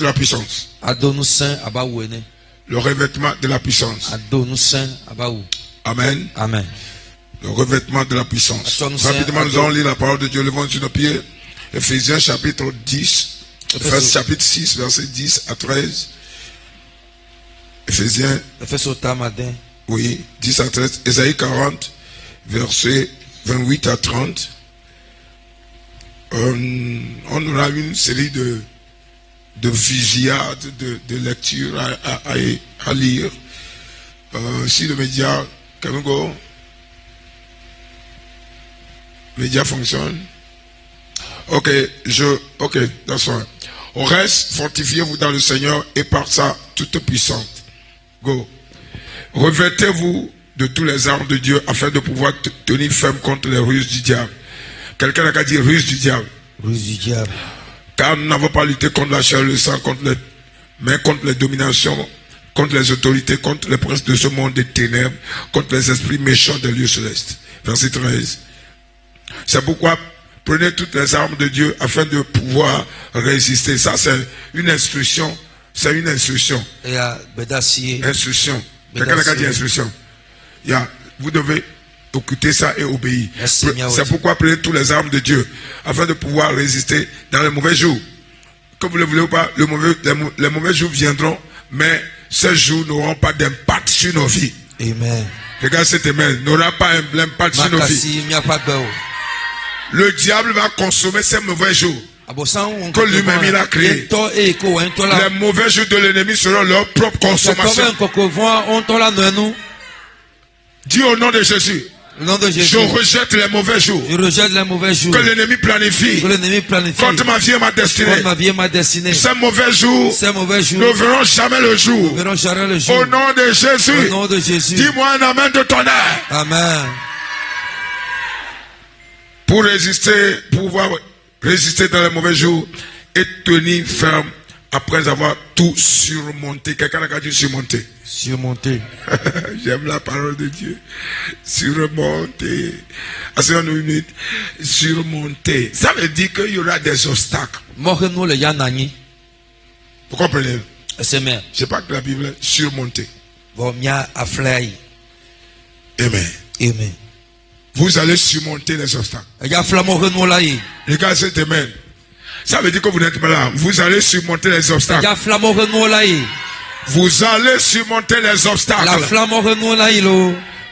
De la puissance. Le revêtement de la puissance. Amen. Amen. Le revêtement de la puissance. Rapidement, nous allons lire la parole de Dieu. Levons sur nos pieds. Ephésiens chapitre 10. Chapitre 6, verset 10 à 13. Ephésiens. Oui, 10 à 13. Ésaïe 40, verset 28 à 30. On aura une série de fusillades, de lectures à lire. Si le média, média fonctionne. Ok, that's right. Au reste, fortifiez-vous dans le Seigneur et par sa toute puissante. Go. Revêtez-vous de tous les armes de Dieu afin de pouvoir tenir ferme contre les ruses du diable. Quelqu'un a qu'à dire ruse du diable. Ruse du diable. Car nous n'avons pas lutté contre la chair et le sang, mais contre les dominations, contre les autorités, contre les princes de ce monde des ténèbres, contre les esprits méchants des lieux célestes. Verset 13. C'est pourquoi prenez toutes les armes de Dieu afin de pouvoir résister. Ça, c'est une instruction. C'est une instruction. Instruction. Quelqu'un a dit instruction. Vous devez écouter ça et obéir. C'est pourquoi prenez toutes les armes de Dieu afin de pouvoir résister dans les mauvais jours. Que vous le voulez ou pas, les mauvais jours viendront, mais ces jours n'auront pas d'impact sur nos vies. Amen. Regarde cet amen, n'aura pas d'impact sur nos vies. Le diable va consommer ces mauvais jours que lui-même il a créé. Les mauvais jours de l'ennemi seront leur propre consommation. Dis au nom de Jésus. Je rejette les mauvais jours. Que l'ennemi planifie. Contre ma vie et ma destinée. Ces mauvais jours ne verront jamais le jour. Au nom de Jésus. Dis-moi un amen de ton âme. Amen. Pour pouvoir résister dans les mauvais jours et tenir ferme après avoir tout surmonté. Quelqu'un a dit surmonter. Surmonter. J'aime la parole de Dieu. Surmonter. Asseyons-nous une minute. Surmonter. Ça veut dire qu'il y aura des obstacles. Vous comprenez? Je pas que la Bible est surmonter. Amen. Amen. Vous allez surmonter les obstacles. Regarde cet amen. Ça veut dire que vous n'êtes pas là. Vous allez surmonter les obstacles. Vous allez surmonter les obstacles.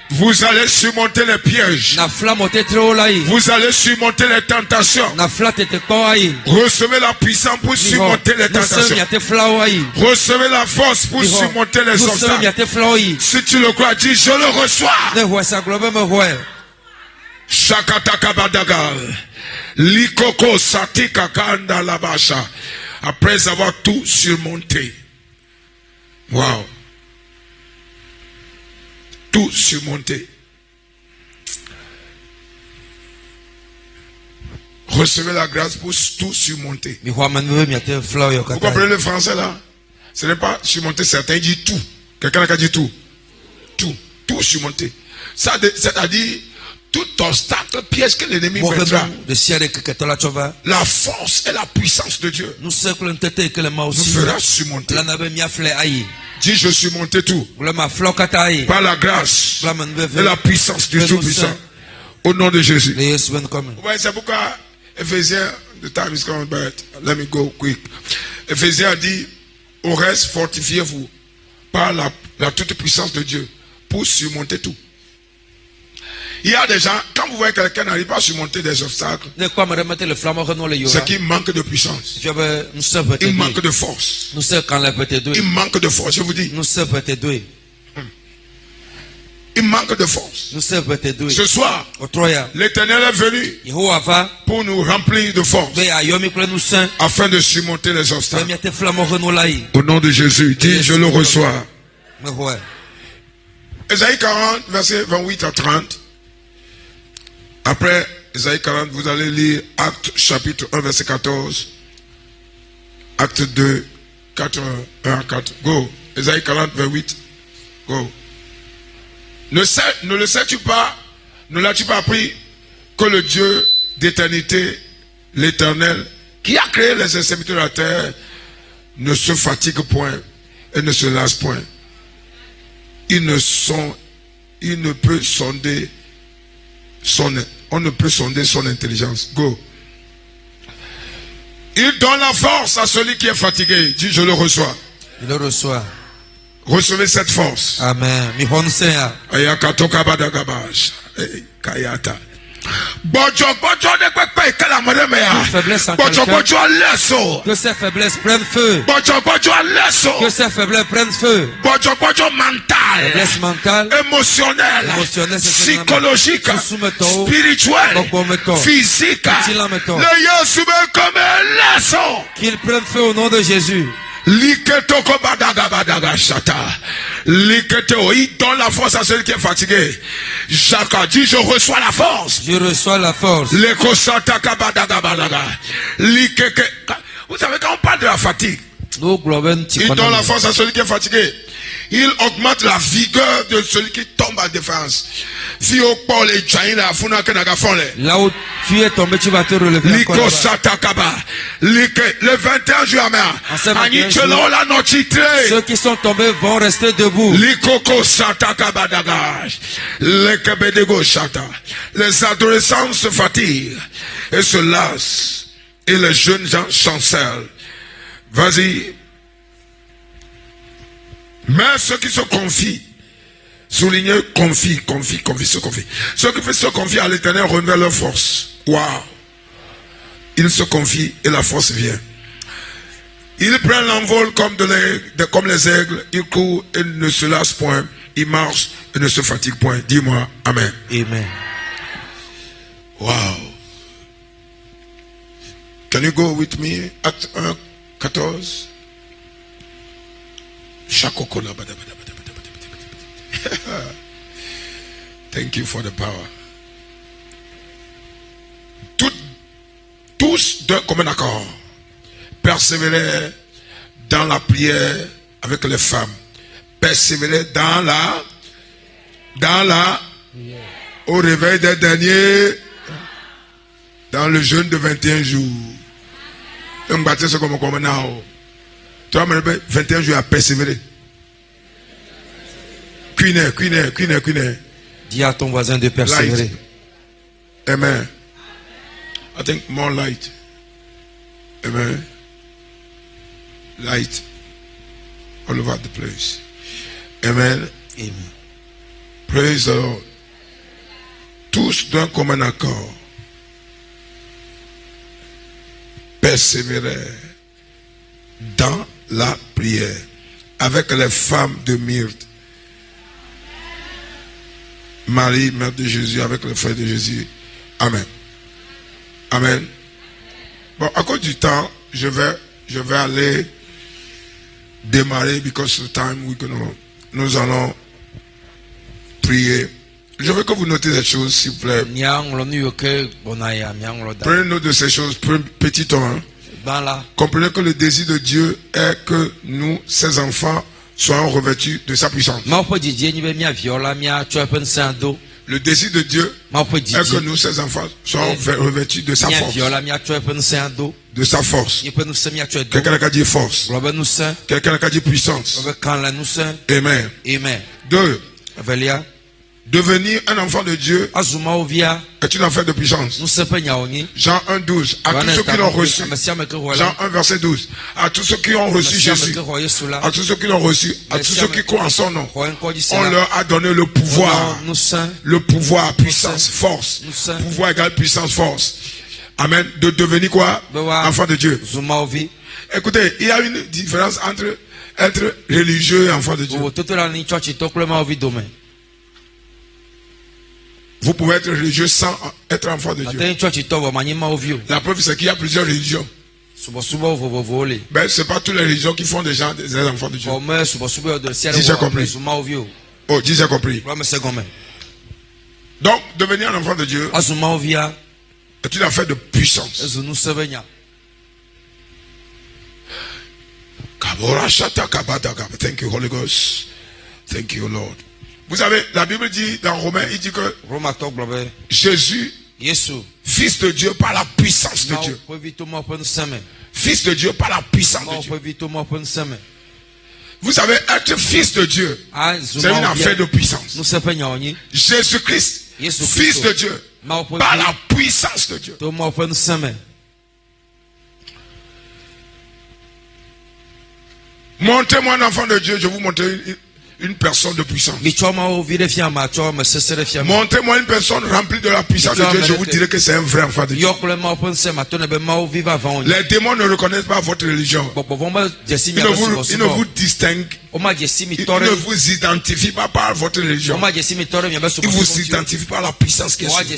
Vous allez surmonter les pièges. Vous allez surmonter les tentations. Recevez la puissance pour surmonter les tentations. Recevez la force pour surmonter les obstacles. Si tu le crois, dis je le reçois. Shakatakabadaga. Likoko satika kanda labasha. Après avoir tout surmonté. Wow. Tout surmonté. Recevez la grâce pour tout surmonter. Vous comprenez le français là? Ce n'est pas surmonter, certains disent tout. Quelqu'un a dit tout. Tout. Tout surmonter. Ça, c'est-à-dire tout obstacle, piège que l'ennemi mettra. La force et la puissance de Dieu nous fera surmonter. Dis je surmonte tout. Par la grâce et la puissance du Tout-Puissant. Au nom de Jésus. Le Yesu ben comme. Vous voyez, c'est pourquoi Ephésiens, the time is coming, but let me go quick. Ephésiens dit, au reste, fortifiez-vous par la toute puissance de Dieu pour surmonter tout. Il y a des gens, quand vous voyez quelqu'un n'arrive pas à surmonter des obstacles, c'est qu'il manque de puissance. Il manque de force. Il manque de force, je vous dis. Il manque de force. Ce soir, l'Éternel est venu pour nous remplir de force afin de surmonter les obstacles. Au nom de Jésus, dis je le reçois. Ésaïe 40, versets 28 à 30. Après Ésaïe 40, vous allez lire Acte chapitre 1, verset 14. Acte 2, 4, 1 à 4. Go. Ésaïe 40, 28. Go. Ne le sais-tu pas, ne l'as-tu pas appris que le Dieu d'éternité, l'Éternel, qui a créé les extrémités de la terre, ne se fatigue point et ne se lasse point. On ne peut sonder son intelligence. Go. Il donne la force à celui qui est fatigué. Dis, je le reçois. Je le reçois. Recevez cette force. Amen. Que ces faiblesses prennent feu. Que ces faiblesses prennent feu. Faiblesse mentale, émotionnelle, psychologique, spirituelle, physique. Qu'ils prennent feu au nom de Jésus. Il donne la force à celui qui est fatigué. Jacques a dit, je reçois la force. Je reçois la force. Vous savez, quand on parle de la fatigue, il donne la force à celui qui est fatigué. Il augmente la vigueur de celui qui tombe en défense. Là où tu es tombé, tu vas te relever. Le 21 juin, ceux qui sont tombés vont rester debout. Les adolescents se fatiguent et se lassent. Et les jeunes gens chancellent. Vas-y. Mais ceux qui se confient, soulignez, se confient. Ceux qui se confient à l'Éternel renouvellent leur force. Waouh! Ils se confient et la force vient. Ils prennent l'envol comme les aigles. Ils courent et ne se lassent point. Ils marchent et ne se fatiguent point. Dis-moi, Amen. Amen. Wow. Can you go with me? Acte 1, 14. Thank you for the power. Tous d'un commun accord persévérer dans la prière avec les femmes. Persévérer au réveil des derniers, dans le jeûne de 21 jours. Un baptême c'est comme now. Toi, 21 jours à persévérer. Cuiner. Dis à ton voisin de persévérer. Light. Amen. I think more light. Amen. Light. All over the place. Amen. Amen. Praise the Lord. Tous d'un commun accord. Persévérer dans la prière avec les femmes de Myrte. Marie, mère de Jésus, avec le frère de Jésus. Amen. Amen. Bon, à cause du temps, je vais aller démarrer because of the time nous allons prier. Je veux que vous notez ces choses, s'il vous plaît. Prenez note de ces choses, petit temps. Comprenez que le désir de Dieu est que nous, ses enfants, soyons revêtus de sa puissance. Le désir de Dieu est que nous, ses enfants, soyons revêtus de sa force. De sa force. Quelqu'un a dit force. Quelqu'un a dit puissance. Amen. 2. Devenir un enfant de Dieu est une affaire de puissance. Jean 1,12. À tous ceux qui l'ont reçu. Jean 1, verset 12. À tous ceux qui ont reçu Jésus. À tous ceux qui l'ont reçu. À tous ceux qui croient en son nom. On leur a donné le pouvoir. Le pouvoir, puissance, force. Pouvoir égale puissance, force. Amen. De devenir quoi? Enfant de Dieu. Écoutez, il y a une différence entre être religieux et enfant de Dieu. Vous pouvez être religieux sans être enfant de Dieu. La preuve, c'est qu'il y a plusieurs religions. Ben, ce n'est pas toutes les religions qui font des gens des enfants de Dieu. Si j'ai compris. Oh, si j'ai compris. Donc, devenir un enfant de Dieu est une affaire de puissance. Thank you, Holy Ghost. Thank you, Lord. Vous savez, la Bible dit dans Romains, il dit que Jésus, fils de Dieu par la puissance de Dieu. Fils de Dieu par la puissance de Dieu. Vous savez, être fils de Dieu, c'est une affaire de puissance. Jésus-Christ, fils de Dieu, par la puissance de Dieu. Montrez-moi un enfant de Dieu, je vais vous montrer une personne de puissance. Montrez-moi une personne remplie de la puissance de Dieu, je vous dirai que c'est un vrai enfant de Dieu. Les démons ne reconnaissent pas votre religion. Ils ne vous distinguent. Ils ne vous identifient pas par votre religion. Ils vous identifient par la puissance qui est sur vous.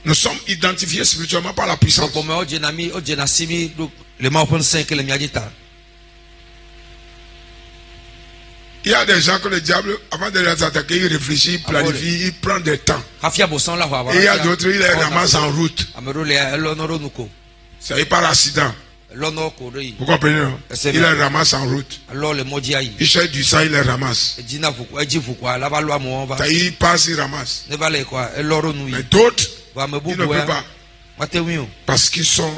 Nous sommes identifiés spirituellement par la puissance. Il y a des gens que le diable, avant de les attaquer, il réfléchit, il planifie, il prend des temps. Et il y a d'autres, il les ramasse en route. C'est par accident. Vous comprenez, non? Il les ramasse en route. Il cherche du sang, il les ramasse. Il passe, il ramasse. Mais d'autres, ils ne peuvent pas. Parce qu'ils sont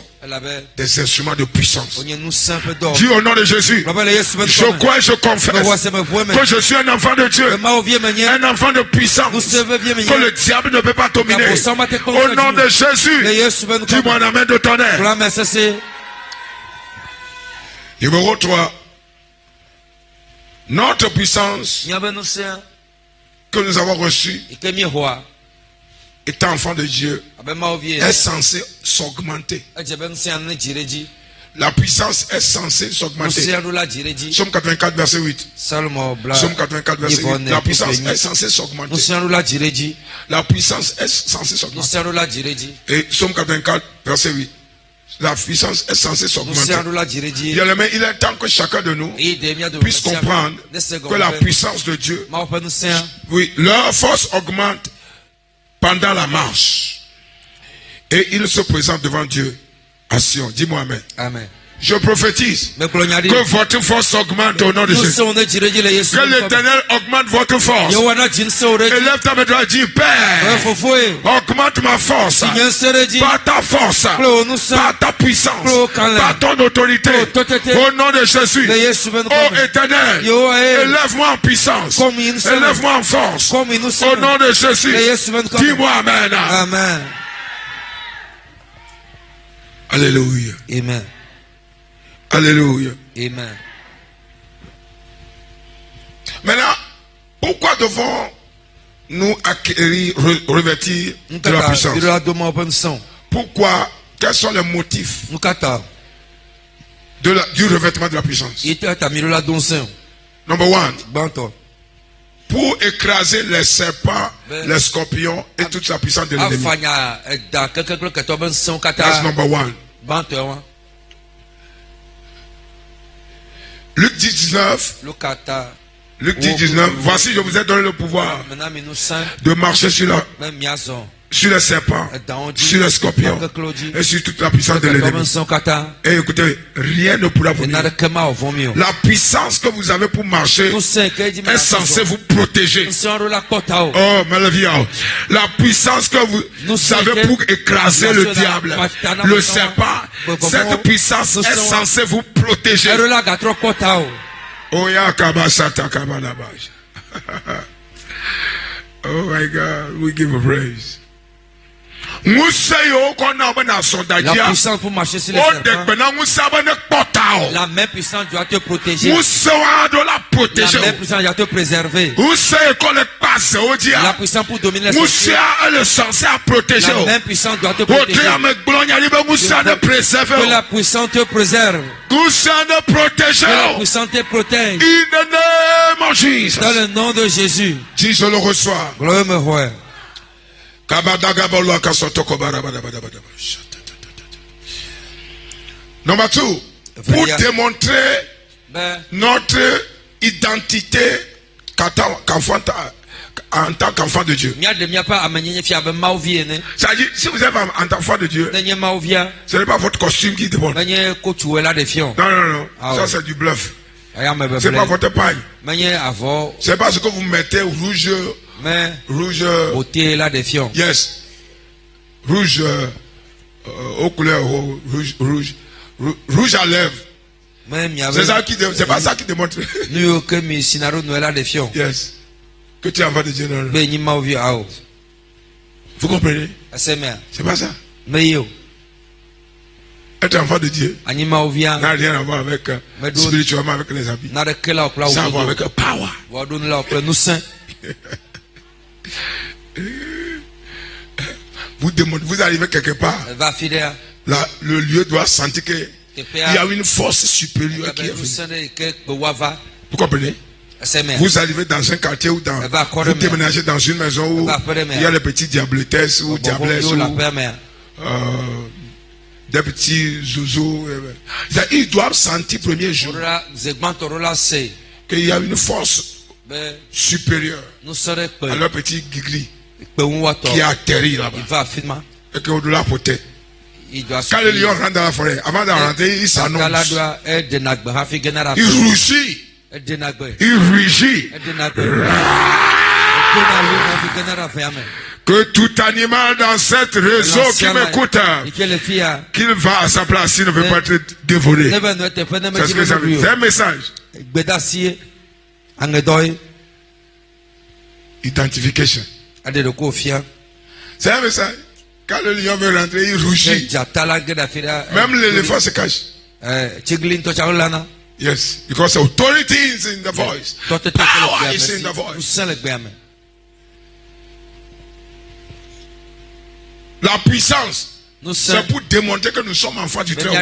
des instruments de puissance. Dis au nom de Jésus, je crois et je confesse que je suis un enfant de Dieu, un enfant de puissance, que le diable ne peut pas dominer. Au nom de Jésus, dis-moi un amen de tonnerre. Numéro 3. Notre puissance que nous avons reçue, étant enfant de Dieu, est censée s'augmenter. La puissance est censée s'augmenter. Somme 84, verset 8. Somme 84, verset 8. La puissance est censée s'augmenter. La puissance est censée s'augmenter. Et Somme 84, verset 8. La puissance est censée s'augmenter. Il est temps que chacun de nous puisse comprendre que la puissance de Dieu, oui, leur force augmente pendant la marche. Et il se présente devant Dieu à Sion. Dis-moi amen. Amen. Je prophétise que votre force augmente au nom de Jésus. Que l'Éternel augmente votre force. Élève ta main droite et dis, Père, augmente ma force. Par ta force, par ta puissance, par ton autorité. Au nom de Jésus. Ô Éternel, élève-moi en puissance. Élève-moi en force. Au nom de Jésus. Dis-moi amen. Amen. Alléluia. Amen. Alléluia. Amen. Maintenant, pourquoi devons-nous acquérir, revêtir de la puissance? Pourquoi? Quels sont les motifs du revêtement de la puissance? Number 1. Pour écraser les serpents, les scorpions et toute la puissance de l'ennemi. That's number 1. Luc 10, 19. Luc 10, 19. Voici, je vous ai donné le pouvoir de marcher sur les serpents, sur les scorpions et sur toute la puissance de l'ennemi. Et écoutez, rien ne pourra vous nuire. La puissance que vous avez pour marcher est censée vous protéger. Oh, la puissance que vous avez pour écraser le diable, le serpent, cette puissance est censée vous protéger. Oya kabasata kabalabash. Oh my God, we give a praise. La puissance pour marcher sur les serpents. La main puissante doit te protéger. La main puissante doit te préserver. La puissance pour dominer les sorciers. La main puissante doit te protéger. Que la puissance te préserve. Que la puissance te protège. Dans le nom de Jésus. Si je le reçois. Gloire me roi. Number 2, pour démontrer notre identité en tant qu'enfant de Dieu. C'est-à-dire, si vous êtes un enfant de Dieu, ce n'est pas votre costume qui démontre. Non, non, non. Ça, c'est du bluff. C'est pas votre pagne. C'est pas ce que vous mettez rouge. Rouge. Yes. Rouge aux couleurs rouge à lèvres. C'est pas ça qui démontre. Yes. Que tu es enfant de Dieu. Vous comprenez? C'est pas ça. Être enfant de Dieu n'a rien à voir avec spirituellement avec les habits. Ça a à voir avec power. Vous arrivez quelque part. Le lieu doit sentir qu'il y a une force supérieure qui est venue. Vous comprenez? Vous arrivez dans un quartier ou vous déménagez dans une maison où il y a les petits diabletesses ou diablesses ou des petits zouzous. Ils doivent sentir premier jour qu'il y a une force supérieure à leur petit gigli qui a atterri là-bas. Et qu'au-delà peut-être. Quand le lion rentre dans la forêt, avant de rentrer, il s'annonce. Il rougit. Il rugit. Que tout animal dans cette réseau qui m'écoute, qu'il va à sa place, il ne veut pas être dévoré. C'est ce que ça veut dire. C'est un message. Identification. C'est un message. Quand le lion veut rentrer, il rougit. Même l'éléphant se cache. Yes, because authority is in the voice. Power is in the voice. La puissance, c'est pour démontrer que nous sommes enfants du Très-Haut.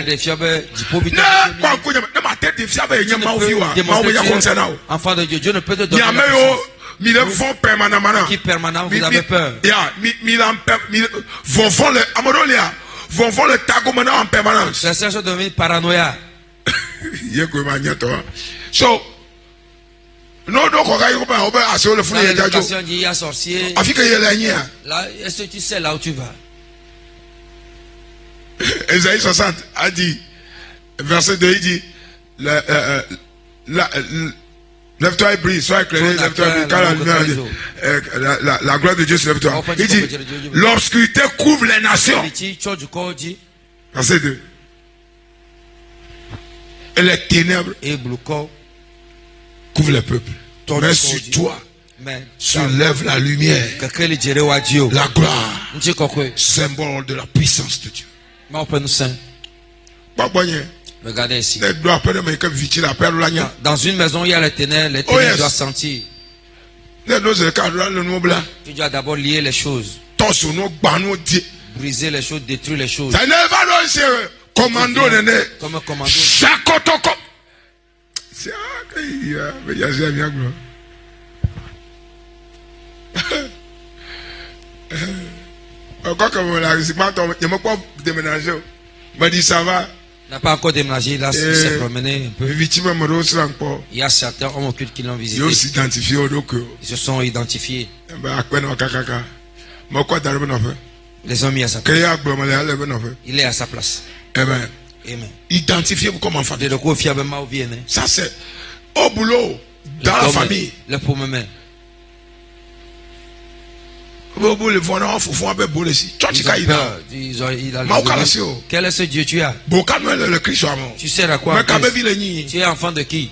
Enfant de Dieu, Dieu ne peut te donner la puissance. Qui permanemment vous avez peur. Vont le tago maintenant en permanence. C'est ça, ça devient paranoïa. So, non, il y a sorcier. Là, est-ce que tu sais là où tu vas? Ésaïe 60 a dit, verset 2, il dit, lève-toi et brille, sois éclairé, lève-toi et brille, car la gloire de Dieu se lève-toi. Il dit, l'obscurité couvre les nations. Verset 2. Et les ténèbres couvrent les peuples. Mais sur toi se lève la lumière, la gloire, symbole de la puissance de Dieu. Regardez ici. Dans une maison, il y a les ténèbres doivent sentir. Tu dois d'abord lier les choses, briser les choses, détruire les choses. Commando comme un commando. Chakotoko. N'a pas encore déménagé, là, il s'est promené un peu. Il y a certains hommes occultes qui l'ont visité. Ils se sont identifiés. Les ont mis à sa place. Il est à sa place. Amen. Amen. Identifiez-vous comme enfant. Ça c'est au boulot, dans la famille. Le premier. Quel est ce Dieu tu as? Tu sais à quoi? Tu es enfant de qui?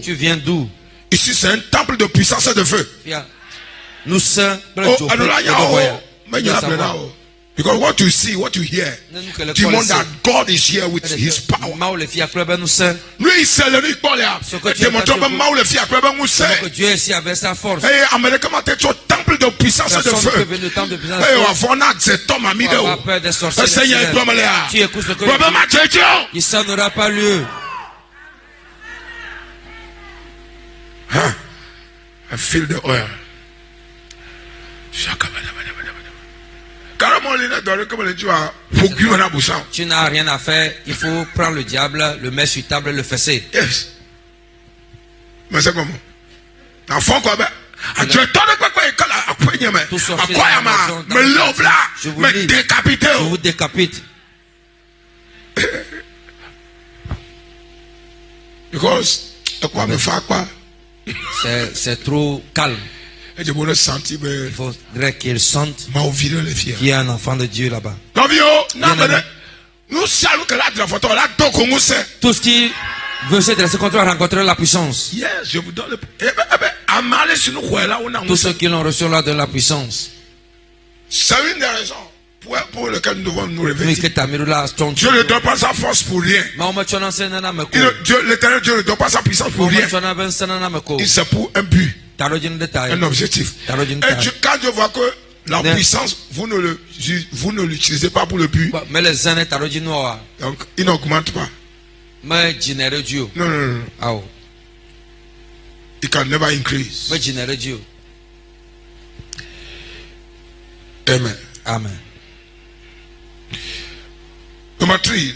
Tu viens d'où? Ici c'est un temple de puissance et de feu. Nous sommes. Because what you see, what you hear, demande that God is here with His power. Lui, c'est le lui parle. Que Dieu est ici avec sa force. Temple de puissance et de feu. Pas peur des sorciers. Tu écoutes ce que il ça n'aura pas lieu. I feel the oil. Tu n'as rien à faire. Il faut prendre le diable, le mettre sur table et le fesser. Yes. Mais c'est comment? Je vous décapite. Because c'est trop calme. Il faudrait qu'il sente qu'il y a un enfant de Dieu là-bas. Tout ce qui veut se dresser contre toi rencontrer la puissance. Yes, je vous donne tous ceux qui l'ont reçu là de la puissance. C'est une des raisons pour lesquelles nous devons nous réveiller. Dieu ne donne pas sa force pour rien. L'éternel Dieu ne donne pas sa puissance pour rien. C'est pour un but, un objectif. Et quand Dieu voit que la puissance, vous ne l'utilisez pas pour le but, donc il n'augmente pas. Non. It can never increase. Amen. Amen.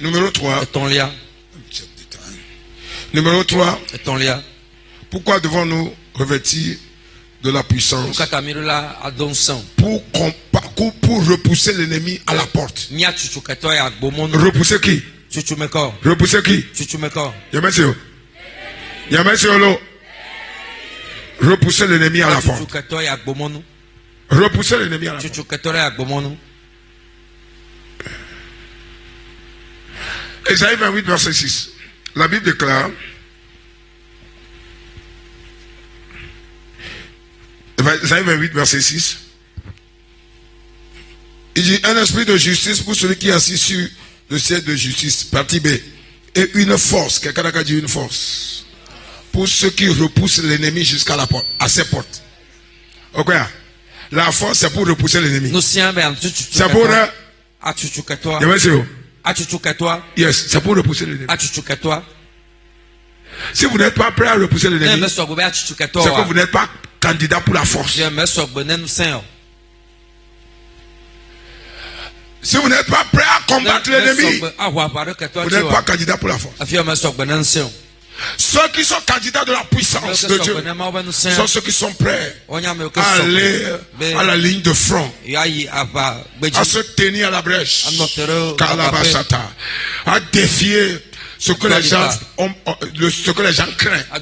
Numéro 3. Numéro 3. Pourquoi devons-nous revêtir de la puissance? Pour repousser l'ennemi à la porte. Repousser qui? Repousser qui? Repousser l'ennemi à la porte. Repousser l'ennemi à la porte. Ésaïe 28, verset 6. La Bible déclare. Ésaïe 28, verset 6. Il dit un esprit de justice pour celui qui est assis sur le siège de justice. Partie B. Et une force. Quelqu'un a dit une force. Pour ceux qui repoussent l'ennemi jusqu'à la porte, à ses portes. Ok. La force, c'est pour repousser l'ennemi. C'est pour. Yes, c'est pour repousser l'ennemi. Si vous n'êtes pas prêt à repousser l'ennemi, c'est que vous n'êtes pas candidat pour la force. Si vous n'êtes pas prêt à combattre l'ennemi, vous n'êtes pas candidat pour la force. Ceux qui sont candidats de la puissance de Dieu sont ceux qui sont prêts à aller à la ligne de front, à se tenir à la brèche, à défier ce que les gens ont, ce que les gens craignent, à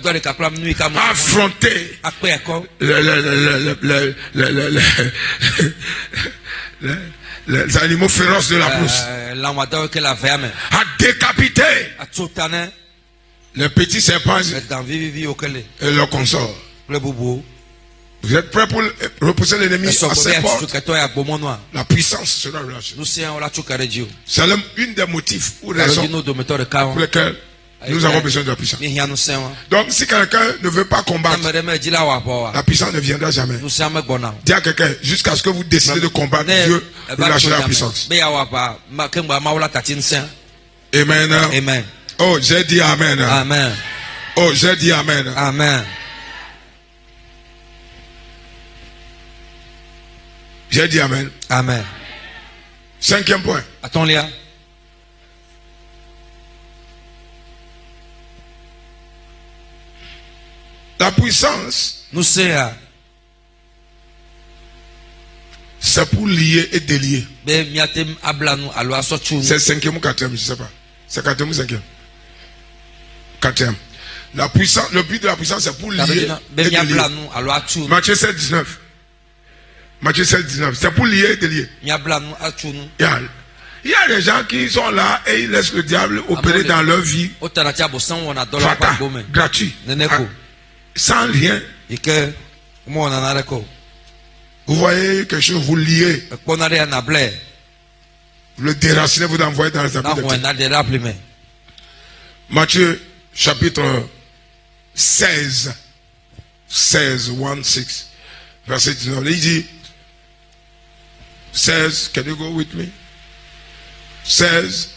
affronter les animaux féroces de la brousse, à décapiter les petits serpents et leurs consorts. Vous êtes prêts pour repousser l'ennemi à ses portes? La puissance sera relâchée. C'est une des motifs ou raisons pour lesquelles nous avons besoin de la puissance. Donc si quelqu'un ne veut pas combattre, la puissance ne viendra jamais. Dis à quelqu'un, jusqu'à ce que vous décidez de combattre, Dieu relâchera la puissance. Amen. Amen. Oh, j'ai dit amen. Amen. Oh, j'ai dit amen. Amen. J'ai dit amen. Amen. 5e point. Attends-les. La puissance, nous c'est pour lier et délier. C'est 5e ou 4e, je ne sais pas. C'est 4e ou 5e. 4e. La puissance, le but de la puissance, c'est pour lier et délier. Matthieu 7, 19. Matthieu 7, 19. C'est pour lier et délier. Il y a des gens qui sont là et ils laissent le diable opérer dans leur vie. Fata, gratuit. Sans rien. Vous voyez quelque chose, vous liez. Le déracinez, vous l'envoyez dans les habits de Matthieu chapitre 16. 16, 1, 6. Verset 19. Il dit 16, can you go with me? 16.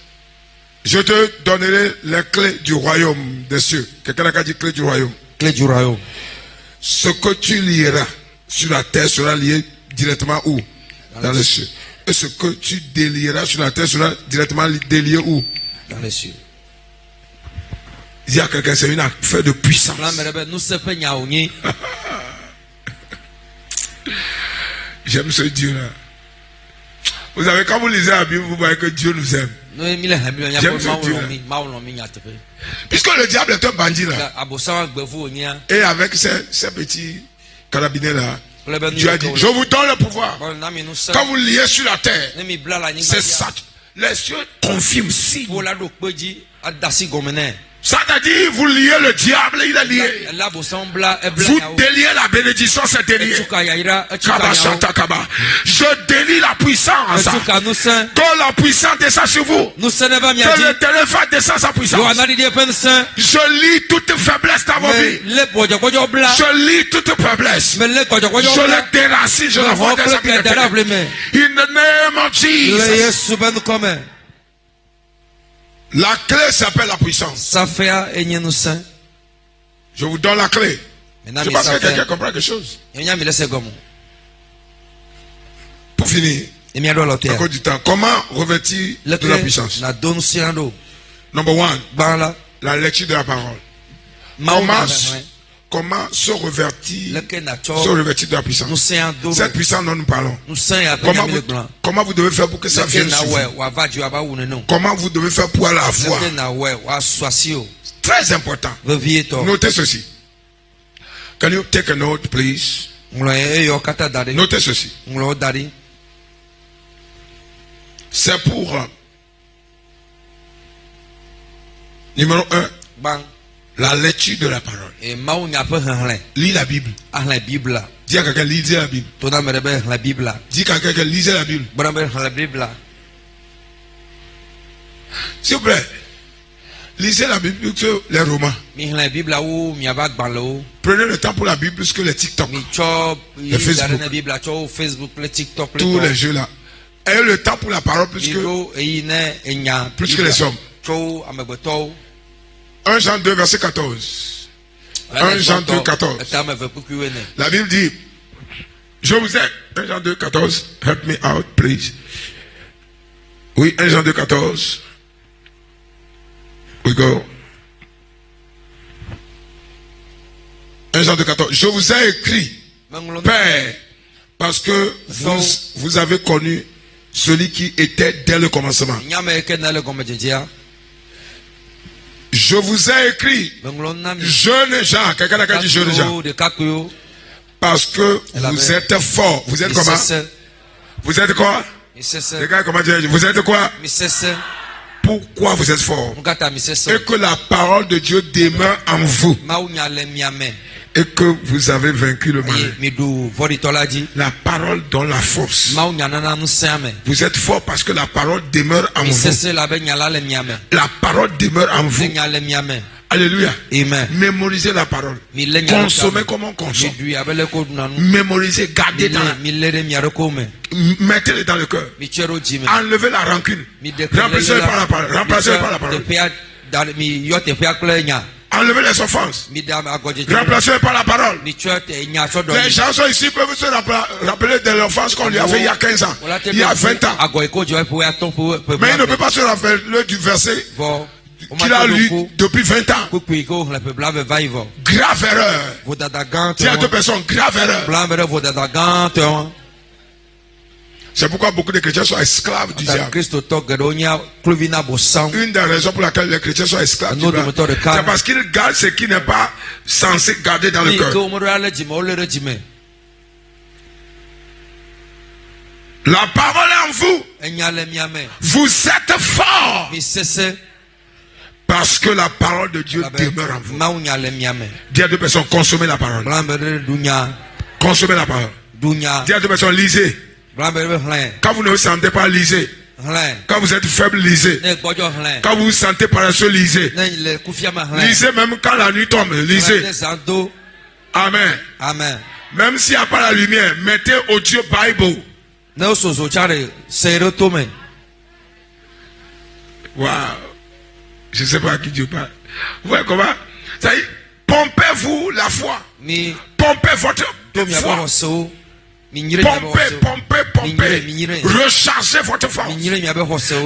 Je te donnerai les clés du royaume des cieux. Quelqu'un a dit clés du royaume. Clés du royaume. Ce que tu lieras sur la terre sera lié directement où? Dans les cieux. Et ce que tu délieras sur la terre sera directement délié où? Dans les cieux. Il y a quelqu'un, c'est une affaire de puissance. J'aime ce Dieu-là. Vous savez, quand vous lisez la Bible, vous voyez que Dieu nous aime. J'aime ce Dieu-là. Puisque le diable est un bandit là. Et avec ces petits carabinets-là, Dieu a dit, je vous donne le pouvoir. Quand vous liez sur la terre, c'est ça. Les cieux confirment si. Ça t'a dit, vous liez le diable, il est lié. Vous déliez la bénédiction, c'est délié. Je délie la puissance. Que la puissance descend sur vous. Que le téléphone descend sa puissance. Je lis toute faiblesse dans vos vies. Je lis toute faiblesse. Je les déracine, je l'envoie des habits de ténèbres. In the name of Jesus. La clé s'appelle la puissance. Je vous donne la clé. Je pense que quelqu'un comprend quelque chose. Pour finir, à cause du temps, comment revêtir de la puissance? Number one, la lecture de la parole. Comment se revêtir de la puissance? Cette puissance dont nous parlons. Comment vous devez faire pour que ça vienne sur vous? Comment vous devez faire pour la foi? Très important. Notez ceci. Can you take a note, please? Notez ceci. C'est pour numéro 1. La lecture de la parole. Lis la Bible. Dis à quelqu'un, lisez la Bible. Dis à quelqu'un, lisez la Bible. S'il vous plaît, lisez la Bible plus que les romans. Prenez le temps pour la Bible plus que les TikTok, les Facebook, tous les jeux là. Ayez le temps pour la parole plus que les hommes. 1 Jean 2, verset 14. 1 Jean 2, 14. La Bible dit, je vous aime. 1 Jean 2, 14. Help me out, please. Oui, 1 Jean 2, 14. We go. 1 Jean 2, 14. Je vous ai écrit, Père, parce que vous avez connu celui qui était dès le commencement. Je vous ai écrit, jeunes gens, quelqu'un a dit jeunes gens, parce que vous êtes forts. Vous êtes comment? Vous êtes quoi? Vous êtes quoi? Pourquoi vous êtes forts? Et que la parole de Dieu demeure en vous. Et que vous avez vaincu le mal. La parole donne la force. Vous êtes fort parce que la parole demeure en vous. La parole demeure en vous. Alléluia. Amen. Mémorisez la parole. Consommez comme on consomme. Mémorisez, gardez dans mettez-le dans le cœur. Enlevez la rancune. Remplacez-le par la parole. Remplacez-le par la parole. Enlevez les offenses. Remplacez-le par la parole. Les gens sont ici peuvent se rappeler de l'offense qu'on lui a fait il y a 15 ans, il y a 20 ans. Mais il ne peut pas se rappeler du verset qu'il a lu depuis 20 ans. Grave erreur. Il y a deux personnes, grave erreur. C'est pourquoi beaucoup de chrétiens sont esclaves du diable. Une des raisons pour laquelle les chrétiens sont esclaves du diable, c'est parce qu'ils gardent ce qui n'est pas censé garder dans le cœur. La parole est en vous. Vous êtes fort. Parce que la parole de Dieu demeure en vous. Dis à deux personnes, consommez la parole. Consommez la parole. Dis à deux personnes, lisez. Quand vous ne vous sentez pas, lisez. Quand vous êtes faible, lisez. Quand vous vous sentez paresseux, lisez. Lisez même quand la nuit tombe, lisez. Amen. Amen. Même s'il n'y a pas la lumière, mettez audio Bible. Wow. Je ne sais pas à qui Dieu parle. Vous voyez comment? Ça y est, pompez-vous la foi. Pompez votre foi. Pompez. Rechargez votre force.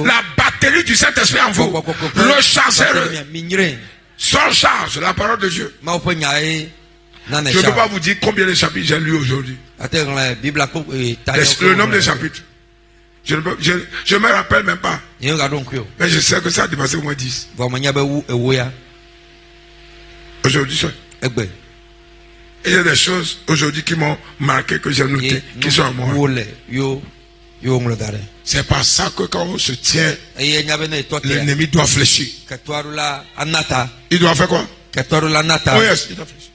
La batterie du Saint-Esprit en vous. Rechargez. Surcharge la parole de Dieu. Je ne peux pas vous dire combien de chapitres j'ai lu aujourd'hui. Le nombre de chapitres. Je ne me rappelle même pas. Mais je sais que ça a dépassé au moins 10. Aujourd'hui, il y a des choses aujourd'hui qui m'ont marqué, que j'ai noté, qui sont à moi. C'est par ça que quand on se tient, l'ennemi doit fléchir. Il doit faire quoi? Oh yes, il doit fléchir.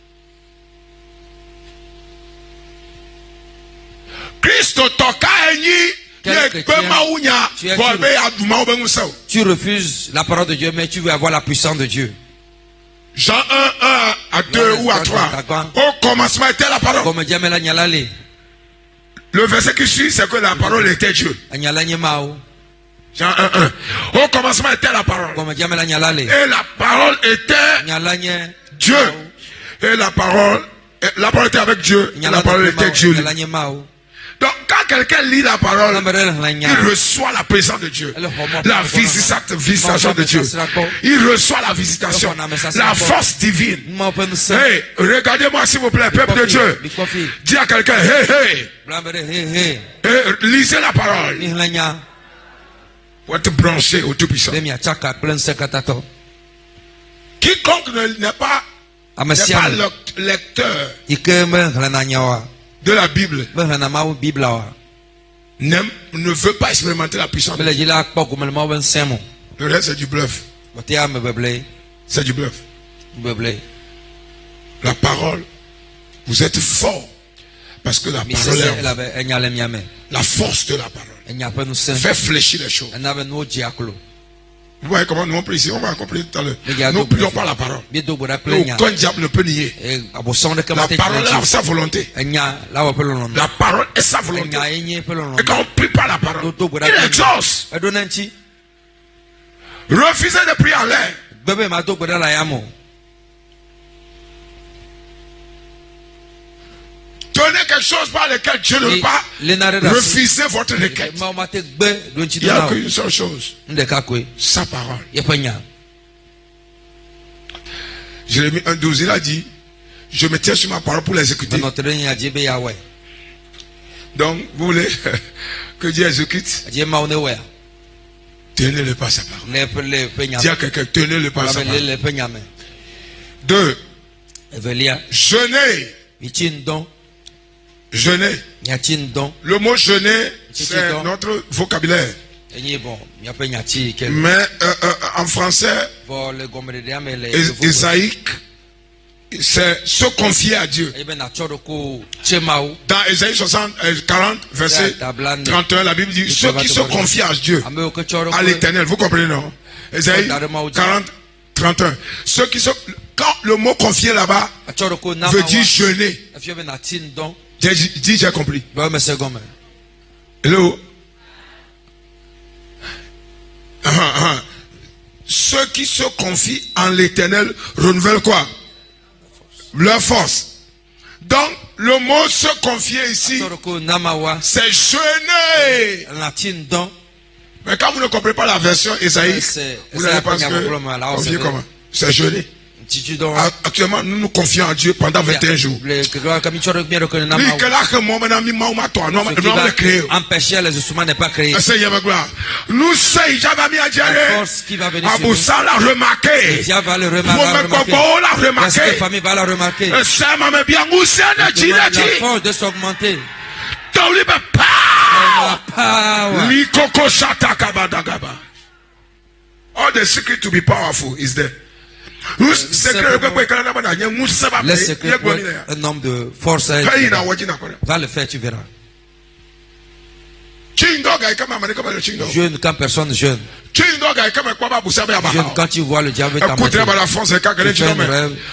Christ toka enyi. Tu refuses la parole de Dieu, mais tu veux avoir la puissance de Dieu. Jean 1, 1 à 2 ou à 3. Au commencement était la parole. Le verset qui suit, c'est que la parole était Dieu. Jean 1, 1. Au commencement était la parole. Et la parole était Dieu. Et la parole était avec Dieu. Et la parole était Dieu. Donc quand quelqu'un lit la parole, il reçoit la présence de Dieu, la visitation de Dieu. Il reçoit la visitation, la force divine. Hey, regardez-moi s'il vous plaît, peuple de Dieu. Dis à quelqu'un, hey. Lisez la parole. Pour être branché au Tout-Puissant. Quiconque n'est pas lecteur de la Bible ne veut pas expérimenter la puissance de Dieu. Le reste c'est du bluff. C'est du bluff. La parole, vous êtes fort parce que la parole est la force de la parole fait fléchir les choses. Vous voyez comment nous on prie ici? On va comprendre tout à l'heure. Nous prions par la parole. Aucun diable ne peut nier. La parole est sa volonté. La parole est sa volonté. Et quand on prie par la parole, il exauce. Refusez de prier en l'air. Donnez quelque chose par lequel Dieu ne peut pas refuser votre requête. Il n'y a qu'une seule chose. Sa parole. Jérémie 1,12, il a dit, je me tiens sur ma parole pour l'exécuter. Donc, vous voulez que Dieu exécute? Tenez-le par sa parole. Dis à quelqu'un, tenez-le par sa parole. 2. Jeûner. Jeûner. Le mot jeûner, c'est notre vocabulaire. Mais en français, Isaïque, c'est se confier à Dieu. Dans Isaïe 40, verset 31, la Bible dit ceux qui se confient à Dieu, à l'Éternel. Vous comprenez, non? Isaïe 40, 31. Ceux qui se, quand le mot confier là-bas veut dire jeûner. Dis, j'ai compris. Hello. Ceux qui se confient en l'Éternel renouvellent quoi? Leur force. Donc, le mot se confier ici, c'est jeûner. Mais quand vous ne comprenez pas la version Isaïe, vous n'allez pas confier comment? C'est jeûner. Actuellement, nous nous confions à Dieu pendant 21 jours. Empêcher les instruments n'est pas créé. Nous sommes qui va venir la remarquer. Dieu va le remarquer. La famille va la remarquer. La force de s'augmenter. All the secret to be powerful is there. Les secrets pour un homme de force. Va le faire, tu verras. Jeune quand personne jeune. Jeune quand tu vois le diable t'embêter.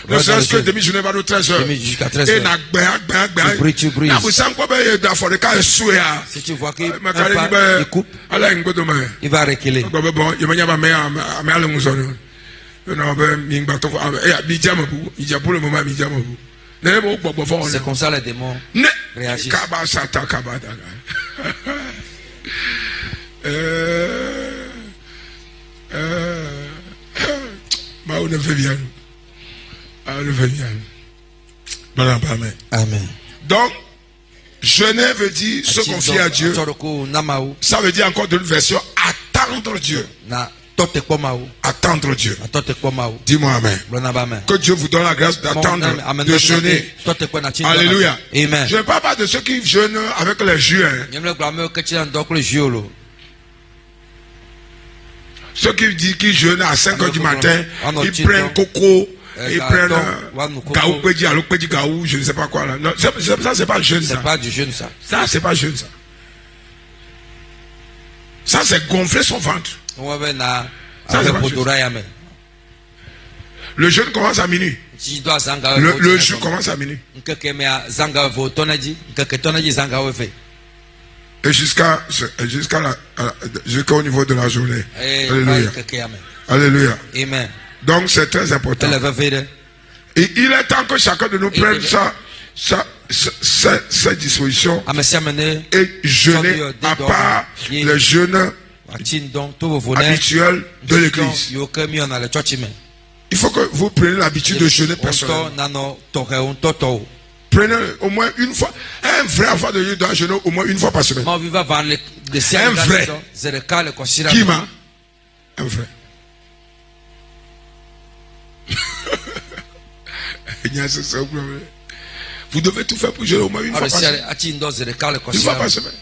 Ne serait-ce que demi-journée vers 13h. Tu brilles. Si tu vois qu'il coupe, il va reculer. C'est comme ça les démons réagissent. Amen. Donc, jeûner veut dire se confier à Dieu. Ça veut dire encore d'une version attendre Dieu. Attendre Dieu. Dis-moi amen. Que Dieu vous donne la grâce d'attendre, de jeûner. Alléluia. Amen. Je ne parle pas de ceux qui jeûnent avec les jus. Ceux qui disent qu'ils jeûnent à 5h du matin, ils prennent coco, ils prennent gaou, gaou, je ne sais pas quoi là. Non, ça c'est pas jeûne ça. C'est pas du jeûne ça. Ça c'est pas jeûne ça. Ça c'est gonfler son ventre. Le jeûne commence à minuit. Le jeûne commence à minuit. Et jusqu'au niveau de la journée. Alléluia. Alléluia. Amen. Donc c'est très important. Et il est temps que chacun de nous prenne sa disposition et jeûner à part les jeûnes habituels de l'église. Il faut que vous preniez l'habitude de jeûner personnellement. Prenez au moins une fois. Un vrai enfant de Dieu doit jeûner au moins une fois par semaine. Un vrai. Qui m'a? Un vrai. Vous devez tout faire pour jeûner au moins une fois par semaine. Une fois par semaine.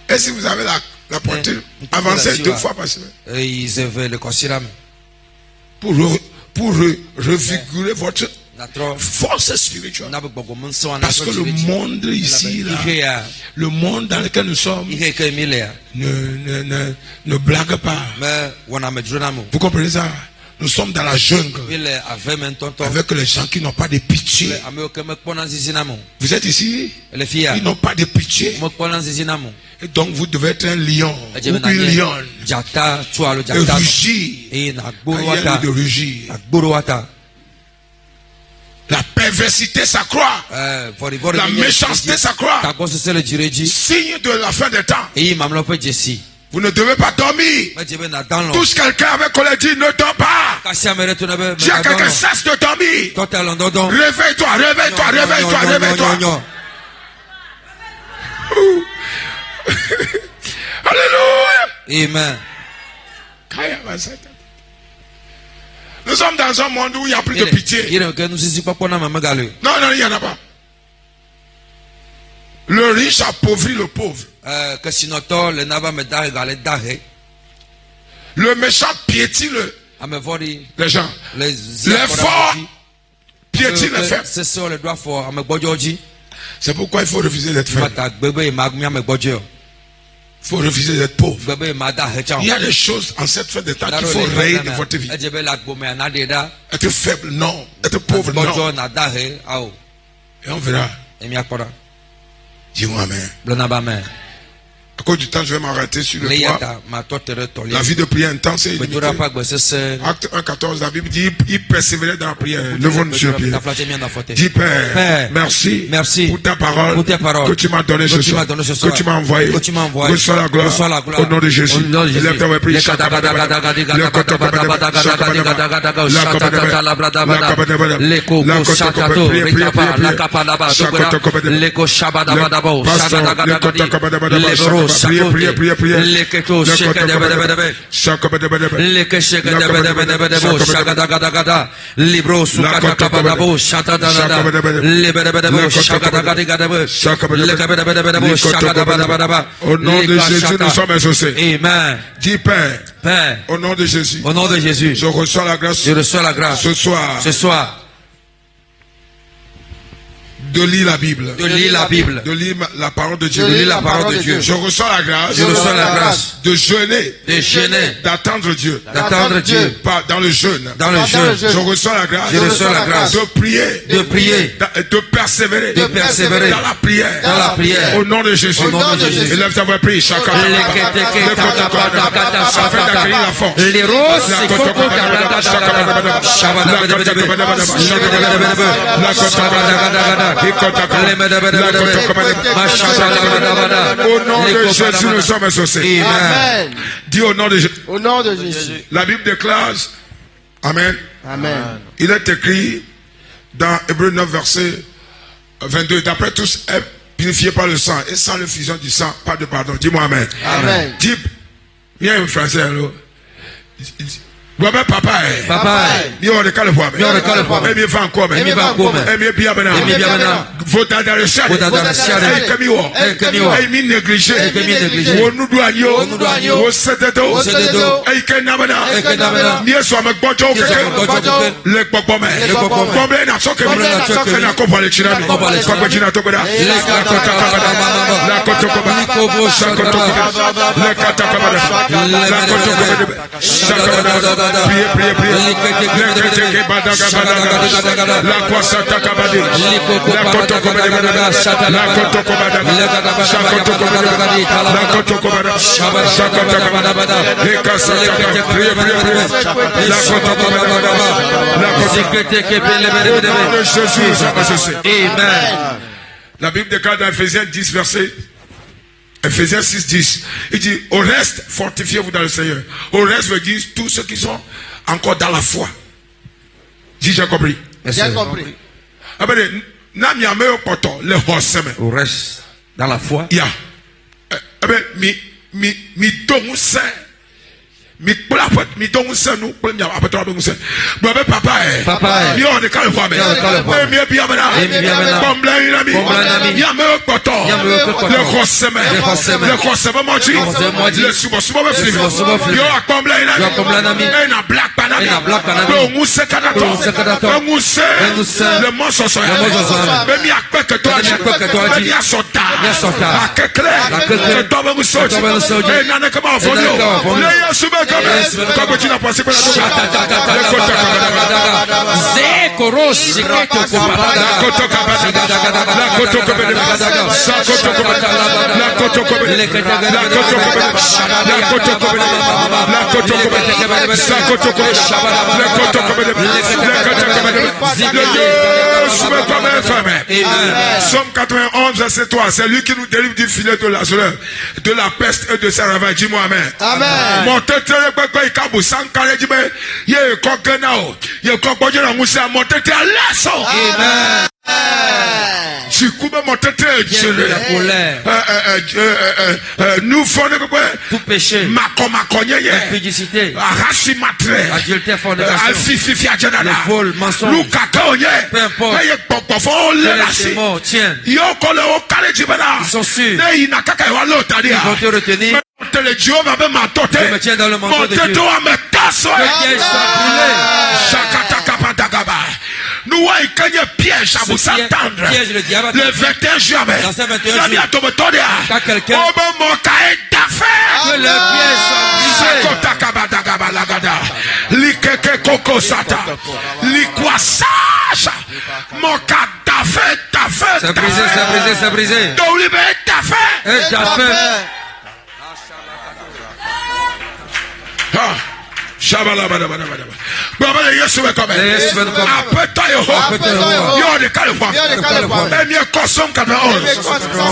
Et si vous avez la poitrine, avancez 2 fois par semaine. Pour revigorer votre force spirituelle. Parce que le monde ici, là, le monde dans lequel nous sommes, ne blague pas. Vous comprenez ça? Nous sommes dans la jungle avec les gens qui n'ont pas de pitié. Vous êtes ici? Ils n'ont pas de pitié. Et donc vous devez être un lion ou une lionne. Et rugir. La perversité s'accroît. La méchanceté s'accroît. Signe de la fin des temps. Vous ne devez pas dormir. Touche quelqu'un avec colère, dit ne dors pas. Dis à quelqu'un, cesse de dormir. Réveille-toi, réveille-toi, réveille-toi, réveille-toi. Alléluia. Amen. Nous sommes dans un monde où il n'y a plus de pitié. Non, non, il n'y en a pas. Le riche appauvrit le pauvre. Le méchant piétine les gens. Les forts piétinent les faibles. C'est pourquoi il faut refuser d'être faible. Il faut refuser d'être pauvre. Il y a des choses en cette fin de temps qu'il faut rayer de votre vie. Être faible, non. Être pauvre, non. Et on verra. Dis-moi amen. À cause du temps, je vais m'arrêter sur le toit. La vie de prière intense et illimitée. Acte 1:14, la Bible dit il persévérait dans la prière. Levons-nous sur la prière. Dis Père, merci pour ta parole que tu m'as donnée ce soir, que tu m'as envoyé. Reçois la gloire au nom de Jésus. Lève ta voix, prie. Au nom de Jésus, nous sommes associés. Amen. Dis Père. Père. Au nom de Jésus. Au nom de Jésus. Je reçois la grâce. Je reçois la grâce. Ce soir. Ce soir. De lire la Bible. De lire la Bible. De lire la parole de Dieu. De lire la parole de Dieu. Je reçois la grâce. Je reçois la grâce. De jeûner. De jeûner. D'attendre Dieu. D'attendre Dieu. Pas dans le jeûne. Dans le jeûne. Je reçois la grâce. Je reçois la grâce. De prier. De prier. De persévérer. De persévérer. Dans la prière. Dans la prière. Au nom de Jésus. Au nom de Jésus. Élève ta voix, prie. Chacun. Afin d'acquérir la force. Les roses. Au nom de Jésus, nous sommes associés. Amen. Dis au nom de Jésus. Au nom de Jésus. La Bible déclare, Amen. Amen. Il est écrit dans Hébreux 9, verset 22, d'après tous est purifié par le sang, et sans l'effusion du sang, pas de pardon. Dis-moi Amen. Amen. Dis, viens un français, alors. Papa, mi on recale le poids, mais mi va encore, mais mi va encore, mais mi bien maintenant. Vota dans le ciel, et que mi o, et mi négligé, ou nous douanions, ou sededo, et que namana, mi soit me bojo, le popome, combien n'a soque, n'a pas le chirami, comme tu n'as pas là, la cotocoba, la cotocoba, la cotocoba, priez, priez, priez. La croissata kabadi. La kotokobada. La kotokobada. La kotokobada. Les kassata. Priez, priez, priez. La kotokobada. La Jésus. Amen. La Bible déclare dans Ephésiens 10, verset Ephésiens 6, 10. Il dit, au reste, fortifiez-vous dans le Seigneur. Au reste, veut dire tous ceux qui sont encore dans la foi. Dis, j'ai compris. J'ai compris. Au reste, dans la foi. Ya. Mi donc c'est. Mi donc c'est nous. Papa. Mi on est quand le fois mais. Mi bien maintenant. Comme l'ami. Ya me poto. Le crossement. Le crossement moi tu. Le suba me film. Yo a comme l'ami. Et na black panami. Donc on sait le monstre soit. Mais mi a pas que toi. Mais ya sota. A que clair. Que toi vous sortir. Et na que ma volio. Le suba comme tu n'as pas passé par Somme 91, verset 3. C'est lui qui nous délivre du filet de la soleil, de la peste et de sa ravage. Dis-moi amen. Amen. Mon tête est ikabu sankare jibe ye kokenao ye kokboje na musa mon tête à l'asso. Amen. Tu coupes mon tête la colère. Nous faisons tout péché. Impudicité. Adultère, fornication. Le vol, mensonge. Peu importe. Les démons tiennent. Ils sont sûrs. Ils vont te retenir. Je me tiens dans le manteau de Dieu. Le piège nous voyons piège à vous s'attendre. Le 21 juin, dans ce 21 juin, quand quelqu'un que le piège soit brisé. C'est brisé.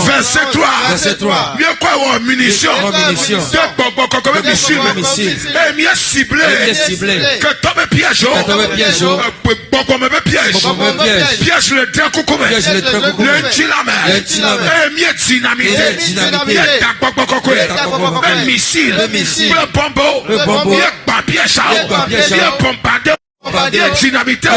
Verset 3. Mieux quoi munition. Mieux ciblé. Que tombe piège. Piège le découcoumé. Le tilame. Mieux dynamité. Mieux missile. Le bombo. Mieux papier. Mieux bombardé. Dynamité.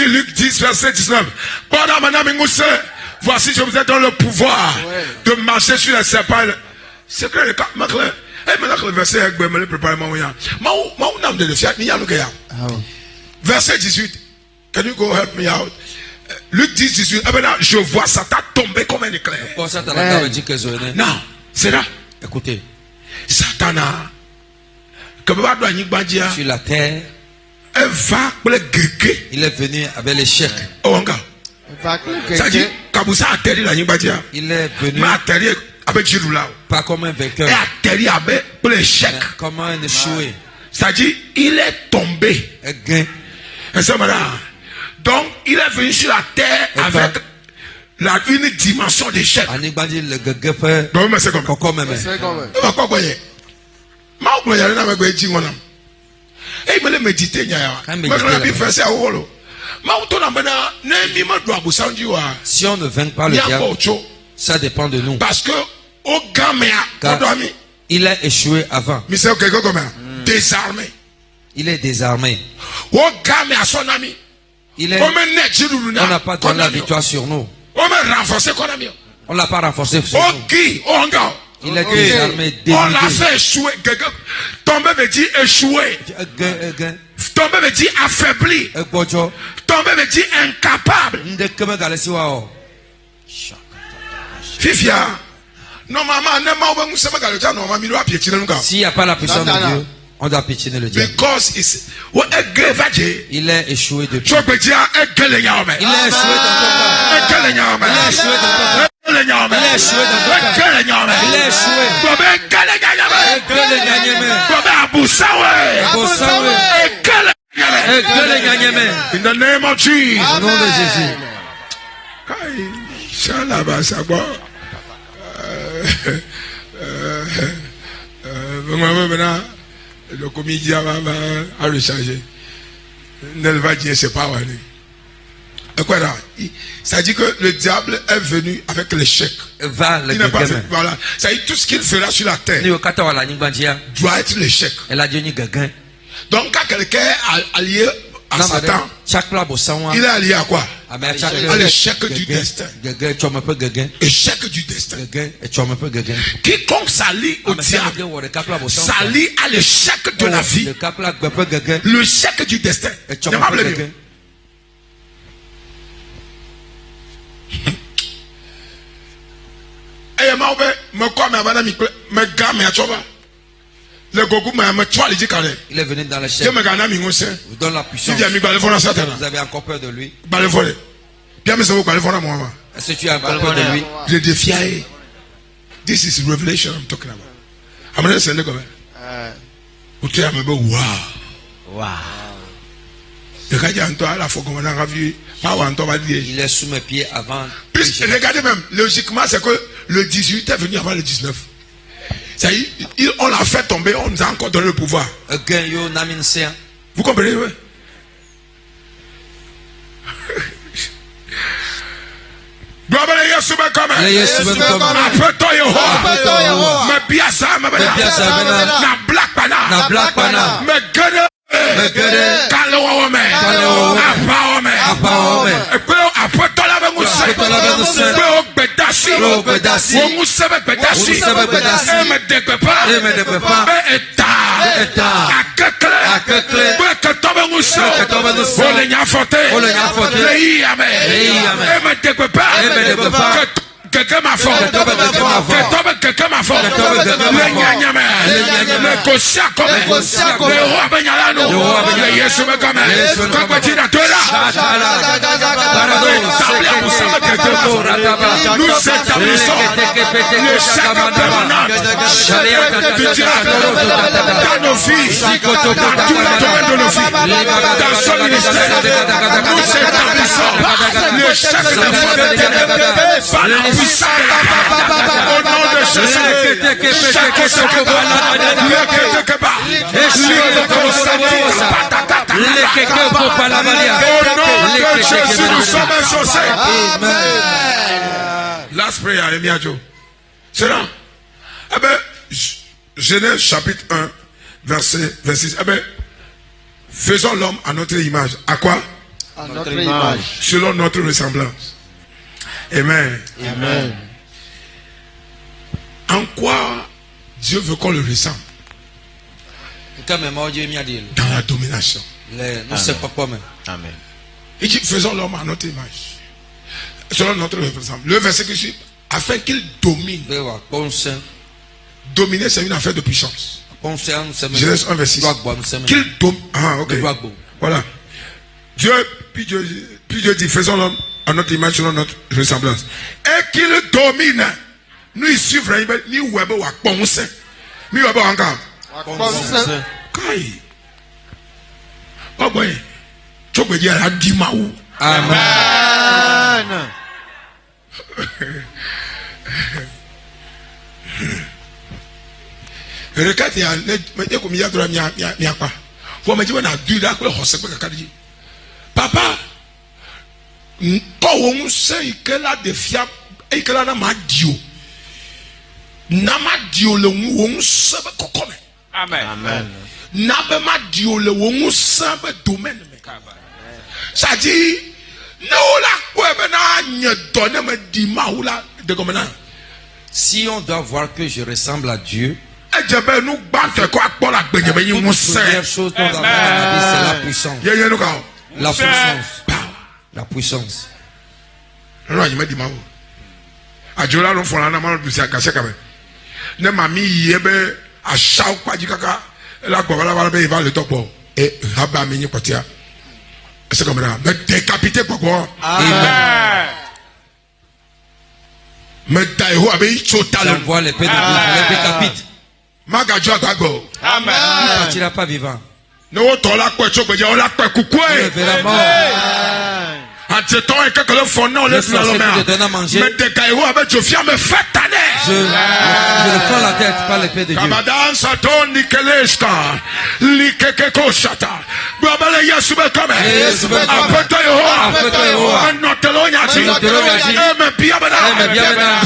Luc 10, verset 19. Voici, je vous ai donné le pouvoir de marcher sur les serpents. C'est clair, le verset verset 18. Can you go help me out? Luc 10, 18. Je vois Satan tomber comme un éclair. Non, c'est là. Écoutez. Satan sur la terre, il est venu avec l'échec. Il est venu pas comme un vainqueur, comme un échoué. C'est-à-dire, il est tombé. Donc, il est venu sur la terre avec une dimension d'échec. Si on ne vainc pas le diable, ça dépend de nous. Parce que il a échoué avant. Désarmé. Il est désarmé. On n'a pas donné la victoire sur nous. On ne l'a pas renforcé sur nous. Il est désarmé, dénudé. On l'a fait échouer. Tomber veut dire échouer. Tomber veut dire affaibli. Tomber veut dire incapable. Fifia. Normalement, s'il n'y a pas la puissance de Dieu, on doit piétiner le diable. Il est échoué depuis. Il est échoué dans ton cas. Il est échoué dans ton cas. Il est échoué dans ton cas. Il est échoué. In the name of Jesus. Au nom de Jésus. Le comédien va recharger. Ne va dire c'est pas vrai. Ça dit que le diable est venu avec l'échec. Il n'a pas fait. Voilà. Ça dit tout ce qu'il fera sur la terre doit être l'échec. Donc quand quelqu'un est allié à Satan, il est allié à quoi? À l'échec du destin. Échec du destin. Quiconque s'allie au diable s'allie à l'échec de la vie. L'échec du destin. Il est venu dans le chef. Vous donne la puissance. Vous avez encore peur de lui. Est-ce que tu as encore peur de lui? Je défie. This is revelation I'm talking about. I'm not saying wow. Il est sous mes pieds avant. Regardez même, logiquement, c'est que le 18 est venu avant le 19. On l'a fait tomber, on nous a encore donné le pouvoir. Vous comprenez? Oui? Bedassi. Bedassi. Quelqu'un m'a fort. Quelqu'un m'a fort. Nous établissons le chèque permanent dans nos vies, dans tous les domaines de nos vies, dans son ministère. Nous établissons le chèque de par la puissance de la parole. Au nom de Jésus, Jésus, nous sommes associés. Last prayer, Emiajo. C'est là. Eh bien, Genèse chapitre 1, verset 26. Eh bien, faisons l'homme à notre image. À quoi? À notre image. Selon notre ressemblance. Amen. Amen. En quoi Dieu veut qu'on le ressemble? Dans la domination. Amen. Il dit, faisons l'homme à notre image. Selon notre ressemblance. Le verset qui suit, afin qu'il domine. Dominer, c'est une affaire de puissance. Genèse 1, verset 6. Qu'il domine. Ah, ok. Voilà. Puis Dieu dit, faisons l'homme à notre image, selon notre ressemblance. Et qu'il domine. Nous ici, vraiment, nous webo wa ponce. Nous webo encore. Kai. Oh boy. Tu peux dire la dimaou. Amen. Rekati ya ne ko mi ya dora mi apa. Fo me ji na du da ko ho se pe kakadi. Papa. Ko won se ikela de fia ikela na ma dio. Na ma dio le won se be kokome. Amen. Amen. Na be ma dio le won se be domaine me. Ça dit no la ko be na nye do na me di ma wula de comme na. Si on doit voir que je ressemble à Dieu, la première chose qu'on doit voir dans la vie, c'est la puissance. La puissance. La puissance. On voit l'épée de Dieu, l'épée décapite. Amen. Il ne partira pas vivant. Ne verra mort. Je le prends la tête par l'épée de Dieu.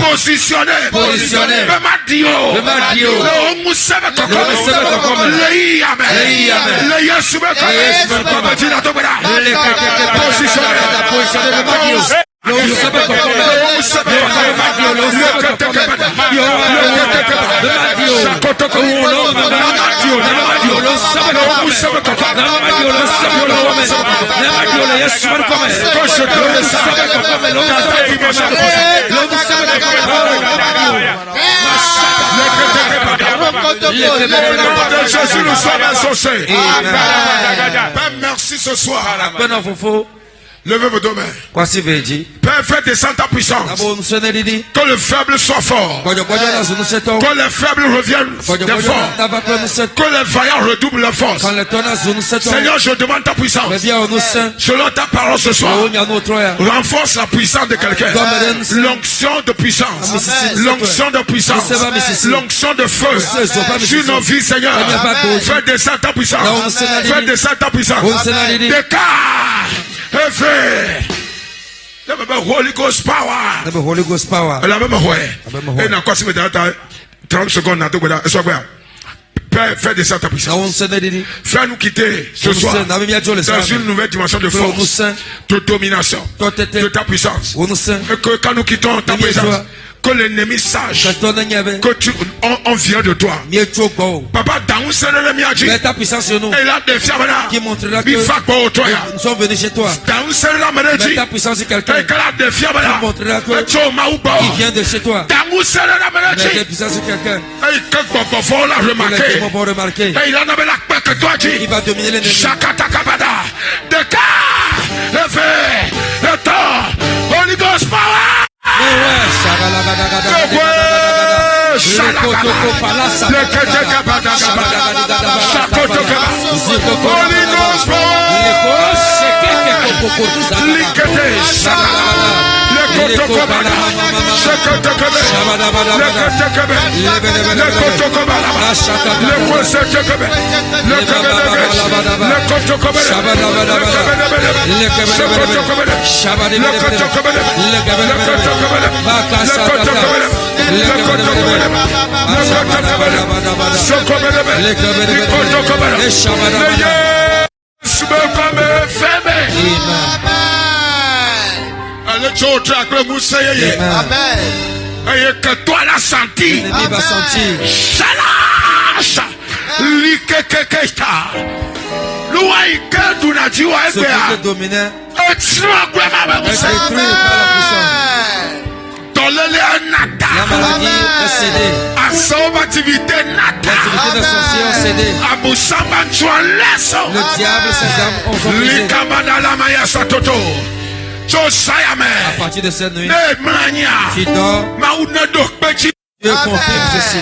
Positionné. Jésus, nous sommes associés. Merci ce soir. Levez vos deux mains. Père, fais descendre ta puissance. Que le faible soit fort. Que les faibles reviennent des forts. Que les vaillants redoublent leur force. Seigneur, je demande ta puissance. Selon ta parole ce soir, renforce la puissance de quelqu'un. L'onction de puissance. L'onction de puissance. L'onction de feu. Sur nos vies, Seigneur. Fais descendre ta puissance. Fais descendre ta puissance. Décale. Holy Ghost power. The Holy Ghost power. La même ouais. Et n'a quoi si 30 secondes na to goda. Fais descendre ta puissance. Fais-nous quitter ce soir dans une nouvelle dimension de force, de domination, de ta puissance. Et que quand nous quittons ta présence, que l'ennemi sache que on vient de toi. Papa, mets ta puissance sur nous. Qui montrera que nous sommes venus chez toi. Mets ta puissance sur quelqu'un. Qui montrera que il vient de chez toi. Mets ta puissance sur quelqu'un. Les vont remarquer. Il va dominer l'ennemi. Le temps, Holy Ghost power. Et que toi la senti. L'ennemi va sentir. Ce qui te dominait est détruit par la puissance. La maladie est cédée. L'activité de sorcier est cédée. Le diable, ses armes ont brisé. À partir de cette nuit, tu dors. Dieu confirme ceci.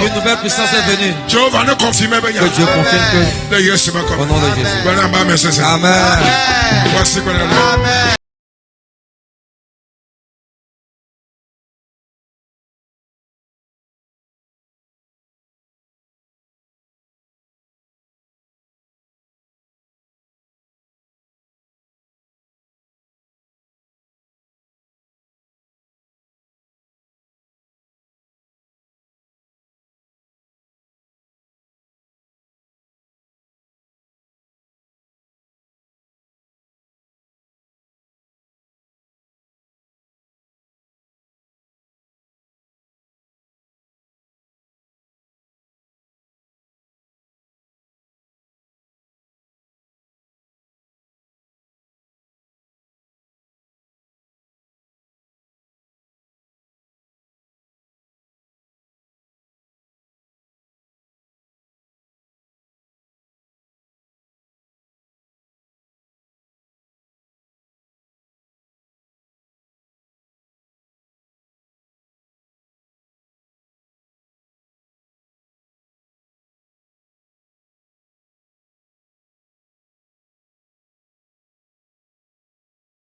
Une nouvelle puissance est venue. Que Dieu confirme que. Au nom de Jésus. Amen. Amen.